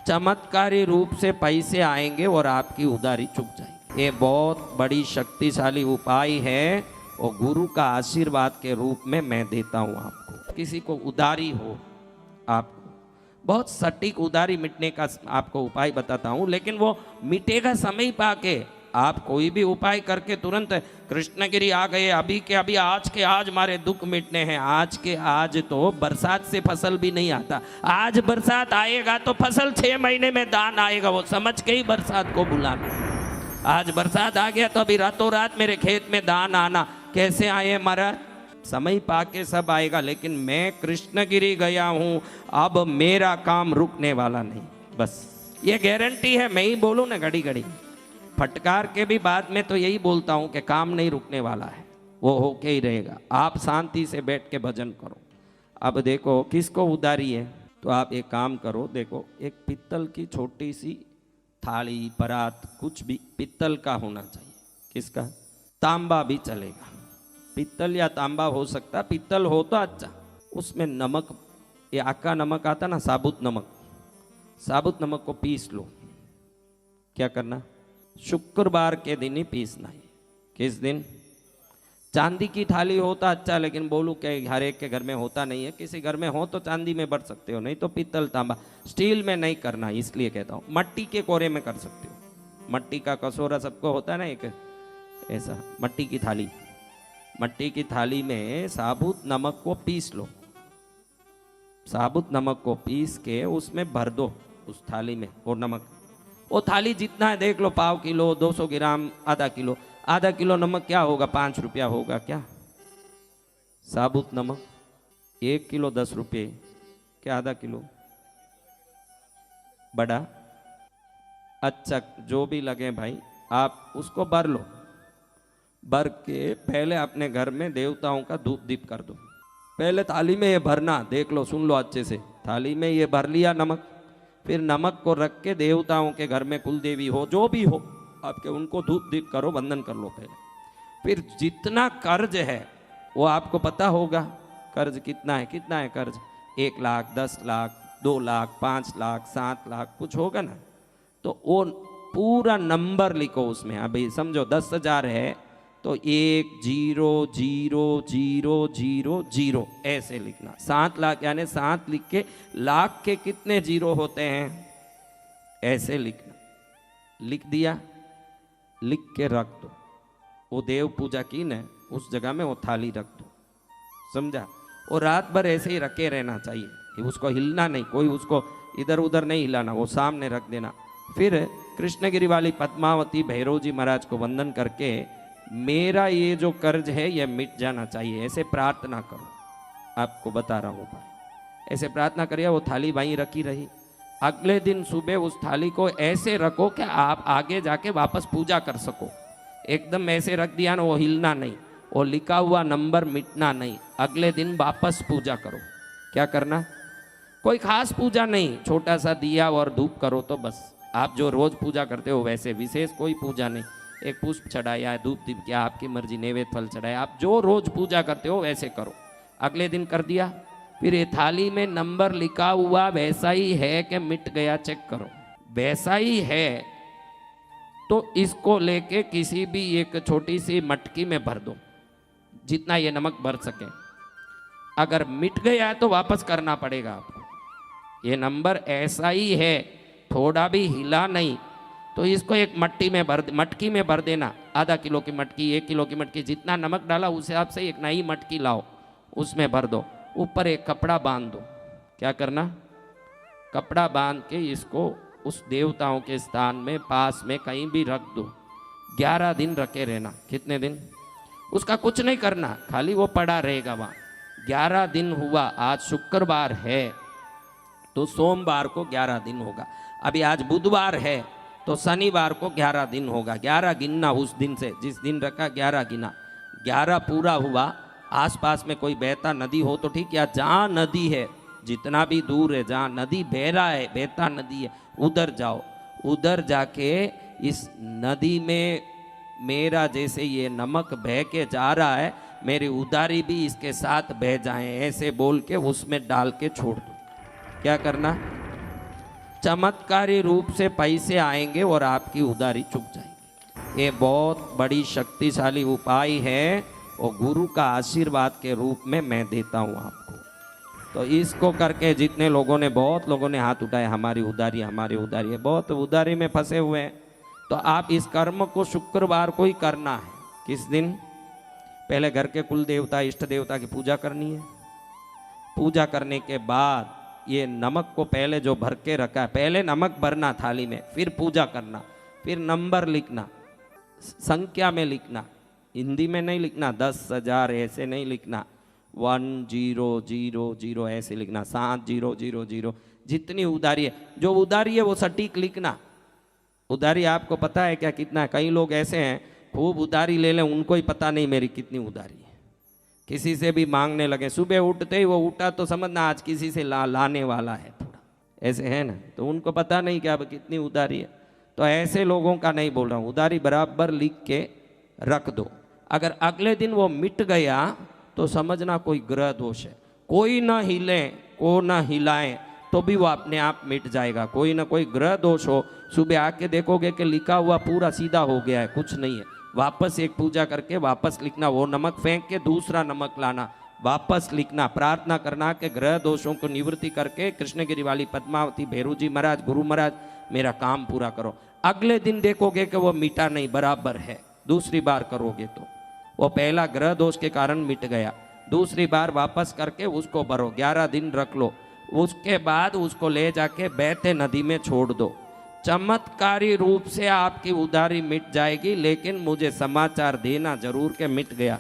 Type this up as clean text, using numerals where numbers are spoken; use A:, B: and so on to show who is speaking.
A: चमत्कारी रूप से पैसे आएंगे और आपकी उधारी चुक जाएगी। ये बहुत बड़ी शक्तिशाली उपाय है और गुरु का आशीर्वाद के रूप में मैं देता हूँ आपको। किसी को उधारी हो, आपको बहुत सटीक उधारी मिटने का आपको उपाय बताता हूँ, लेकिन वो मिटेगा समय पाके। आप कोई भी उपाय करके तुरंत कृष्णगिरी आ गए, अभी के अभी आज के आज हमारे दुख मिटने हैं, आज के आज तो बरसात से फसल भी नहीं आता। आज बरसात आएगा तो फसल 6 महीने में दान आएगा, वो समझ के ही बरसात को बुलाना। आज बरसात आ गया तो अभी रातों रात मेरे खेत में दान आना। कैसे आए महाराज? समय पाके सब आएगा, लेकिन मैं कृष्णगिरी गया हूँ, अब मेरा काम रुकने वाला नहीं। बस ये गारंटी है, मैं ही बोलूँ ना घड़ी घड़ी फटकार के भी बाद में तो यही बोलता हूँ कि काम नहीं रुकने वाला है, वो होके ही रहेगा। आप शांति से बैठ के भजन करो। अब देखो किसको उधारी है, तो आप एक काम करो, देखो एक पित्तल की छोटी सी थाली परात, कुछ भी पित्तल का होना चाहिए। किसका? तांबा भी चलेगा, पित्तल या तांबा हो सकता, पित्तल हो तो अच्छा। उसमें नमक, ये आका नमक आता ना, साबुत नमक, साबुत नमक को पीस लो। क्या करना? शुक्रवार के दिन ही पीसना है। किस दिन? चांदी की थाली होता अच्छा, लेकिन बोलूँ कि हर एक के घर में होता नहीं है। किसी घर में हो तो चांदी में बढ़ सकते हो, नहीं तो पित्तल तांबा। स्टील में नहीं करना, इसलिए कहता हूँ। मट्टी के कोरे में कर सकते हो। मट्टी का कटोरा सबको होता है ना, एक ऐसा मट्टी की थाली। मट्टी की थाली में साबुत नमक को पीस लो। साबुत नमक को पीस के उसमें भर दो, उस थाली में वो नमक। वो थाली जितना है देख लो, 1/4 किलो, 200 ग्राम, आधा किलो। आधा किलो नमक क्या होगा? 5 रुपया होगा क्या? साबुत नमक 1 किलो 10 रुपये, क्या आधा किलो? बड़ा अच्छा जो भी लगे भाई, आप उसको भर लो। भर के पहले अपने घर में देवताओं का धूप दीप कर दो। पहले थाली में ये भरना, देख लो, सुन लो अच्छे से। थाली में ये भर लिया नमक, फिर नमक को रख के देवताओं के घर में, कुल देवी हो जो भी हो आपके, उनको धूप दीप करो, वंदन कर लो पहले। फिर जितना कर्ज है वो आपको पता होगा, कर्ज कितना है? कितना है कर्ज? 1 लाख, 10 लाख, 2 लाख, 5 लाख, 7 लाख, कुछ होगा ना। तो वो पूरा नंबर लिखो उसमें। अभी समझो 10,000 है तो 1 0 0 0 0 0 ऐसे लिखना। 7 लाख यानी 7 लिख के, लाख के कितने जीरो होते हैं ऐसे लिखना। लिख दिया, लिख के रख दो। वो देव पूजा की ना, उस जगह में वो थाली रख दो, समझा? और रात भर ऐसे ही रखे रहना चाहिए, उसको हिलना नहीं, कोई उसको इधर उधर नहीं हिलाना, वो सामने रख देना। फिर कृष्णगिरी वाली पद्मावती भैरव जी महाराज को वंदन करके, मेरा ये जो कर्ज है ये मिट जाना चाहिए, ऐसे प्रार्थना करो। आपको बता रहा हूँ भाई, ऐसे प्रार्थना करिए। वो थाली वहीं रखी रही। अगले दिन सुबह उस थाली को ऐसे रखो कि आप आगे जाके वापस पूजा कर सको। एकदम ऐसे रख दिया ना, वो हिलना नहीं, वो लिखा हुआ नंबर मिटना नहीं। अगले दिन वापस पूजा करो। क्या करना? कोई खास पूजा नहीं, छोटा सा दिया और धूप करो तो बस। आप जो रोज पूजा करते हो वैसे, विशेष कोई पूजा नहीं। एक पुष्प चढ़ाया, धूप दीप किया, आपकी मर्जी, नैवेद्य फल चढ़ाया, आप जो रोज पूजा करते हो वैसे करो। अगले दिन कर दिया, फिर ये थाली में नंबर लिखा हुआ वैसा ही है कि मिट गया, चेक करो। वैसा ही है तो इसको लेके किसी भी एक छोटी सी मटकी में भर दो, जितना ये नमक भर सके। अगर मिट गया तो वापस करना पड़ेगा आपको। ये नंबर ऐसा ही है, थोड़ा भी हिला नहीं, तो इसको एक मटकी में भर देना। आधा किलो की मटकी, 1 किलो की मटकी, जितना नमक डाला उस हिसाब से एक नई मटकी लाओ, उसमें भर दो। ऊपर एक कपड़ा बांध दो। क्या करना? कपड़ा बांध के इसको उस देवताओं के स्थान में पास में कहीं भी रख दो। 11 दिन रखे रहना। कितने दिन? उसका कुछ नहीं करना, खाली वो पड़ा रहेगा वहाँ। 11 दिन हुआ, आज शुक्रवार है तो सोमवार को 11 दिन होगा। अभी आज बुधवार है तो शनिवार को 11 दिन होगा। 11 गिनना उस दिन से, जिस दिन रखा 11 गिना। 11 पूरा हुआ। आसपास में कोई बहता नदी हो तो ठीक, या जहाँ नदी है, जितना भी दूर है, जहाँ नदी बह रहा है, बहता नदी है, उधर जाओ। उधर जाके इस नदी में मेरा जैसे ये नमक बह के जा रहा है, मेरी उधारी भी इसके साथ बह जाए, ऐसे बोल के उसमें डाल के छोड़ दो। क्या करना? चमत्कारी रूप से पैसे आएंगे और आपकी उधारी चुक जाएगी। ये बहुत बड़ी शक्तिशाली उपाय है और गुरु का आशीर्वाद के रूप में मैं देता हूँ आपको। तो इसको करके जितने लोगों ने, बहुत लोगों ने हाथ उठाए, हमारी उधारी है, बहुत उधारी में फंसे हुए हैं। तो आप इस कर्म को शुक्रवार को ही करना है। किस दिन? पहले घर के कुल देवता, इष्ट देवता की पूजा करनी है। पूजा करने के बाद ये नमक को पहले जो भर के रखा है, पहले नमक भरना थाली में, फिर पूजा करना, फिर नंबर लिखना, संख्या में लिखना, हिंदी में नहीं लिखना, 10,000 ऐसे नहीं लिखना, 1000 ऐसे लिखना, 7000, जितनी उधारी है, जो उधारी है वो सटीक लिखना। उधारी आपको पता है क्या कितना है? कई लोग ऐसे हैं खूब उधारी ले लें, उनको ही पता नहीं मेरी कितनी उधारी है। किसी से भी मांगने लगे, सुबह उठते ही वो उठा तो समझना आज किसी से लाने वाला है थोड़ा, ऐसे है ना, तो उनको पता नहीं कि अब कितनी उधारी है। तो ऐसे लोगों का नहीं बोल रहा हूँ, उधारी बराबर लिख के रख दो। अगर अगले दिन वो मिट गया तो समझना कोई ग्रह दोष है। कोई ना हिले, को ना हिलाए तो भी वो अपने आप मिट जाएगा। कोई ना कोई ग्रह दोष हो, सुबह आके देखोगे कि लिखा हुआ पूरा सीधा हो गया है, कुछ नहीं है। वापस एक पूजा करके वापस लिखना, वो नमक फेंक के दूसरा नमक लाना, वापस लिखना, प्रार्थना करना कि ग्रह दोषों को निवृत्ति करके कृष्णगिरी वाली पद्मावती भैरू जी महाराज, गुरु महाराज मेरा काम पूरा करो। अगले दिन देखोगे कि वो मिटा नहीं, बराबर है। दूसरी बार करोगे तो वो पहला ग्रह दोष के कारण मिट गया, दूसरी बार वापस करके उसको भरो, 11 दिन रख लो, उसके बाद उसको ले जाके बहते नदी में छोड़ दो। चमत्कारी रूप से आपकी उधारी मिट जाएगी, लेकिन मुझे समाचार देना जरूर कि मिट गया।